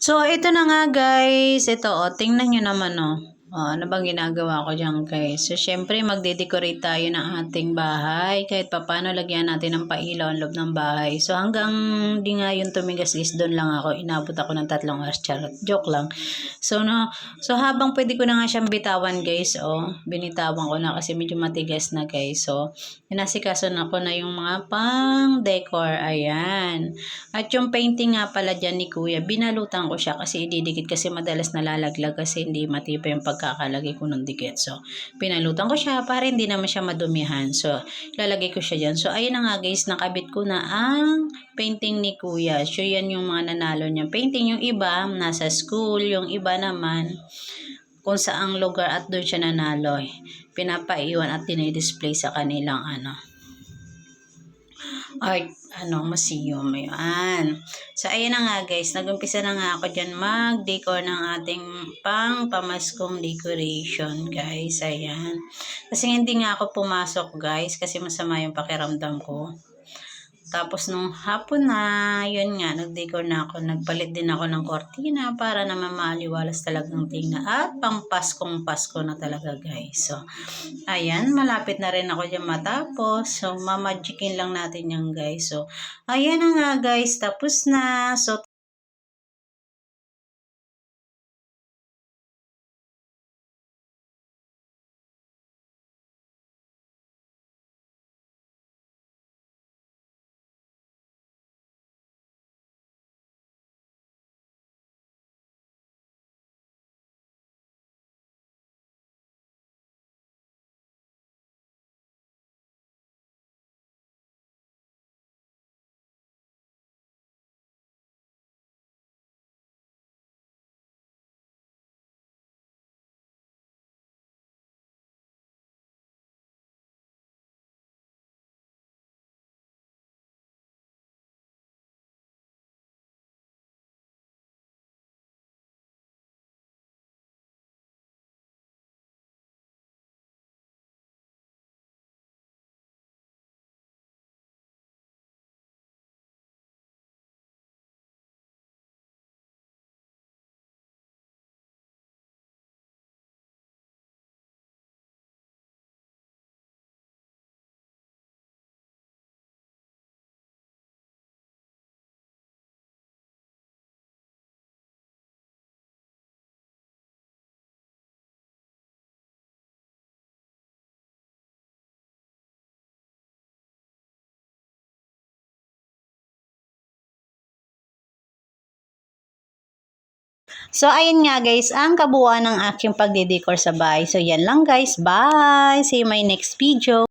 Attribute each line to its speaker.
Speaker 1: So, ito na nga guys. Ito, tingnan nyo naman, oh. Ano bang ginagawa ko dyan guys? So, syempre, magde-decorate tayo ng ating bahay. Kahit papaano, lagyan natin ng pailaw ang loob ng bahay. So, hanggang di nga yun tumigas is doon lang ako. Inabot ako ng 3 oras. Charot. Joke lang. So, no, so habang pwede ko na nga siyang bitawan guys, binitawan ko na kasi medyo matigas na guys. So, inasikaso na ko na yung mga pang decor. Ayan. At yung painting nga pala dyan ni Kuya, binalutan ko siya kasi ididikit kasi madalas nalalaglag kasi hindi matibay yung pagkakalagay ko ng dikit. So, pinalutan ko siya para hindi naman siya madumihan. So, lalagay ko siya dyan. So, ayun na nga guys, nakabit ko na ang painting ni Kuya. So, yan yung mga nanalo niya. Painting yung iba, nasa school. Yung iba naman, kung saang lugar at doon siya nanalo. Pinapaiwan at dinidisplay sa kanilang art museum. Ayan. So, ayan na nga guys. Nag-umpisa na nga ako dyan mag-decor ng ating pamaskong decoration guys. Ayan. Kasi hindi nga ako pumasok guys kasi masama yung pakiramdam ko. Tapos nung hapon na, yun nga, nag-decor na ako. Nagpalit din ako ng kortina para naman maliwalas talagang tingnan. At pang Paskong-Pasko na talaga guys. So, ayan, malapit na rin ako dyan matapos. So, mamagikin lang natin yan guys. So, ayan na nga guys, tapos na. So, so, ayun nga guys, ang kabuuan ng aking pagdedecor sa bahay. So, yan lang guys. Bye! See you my next video.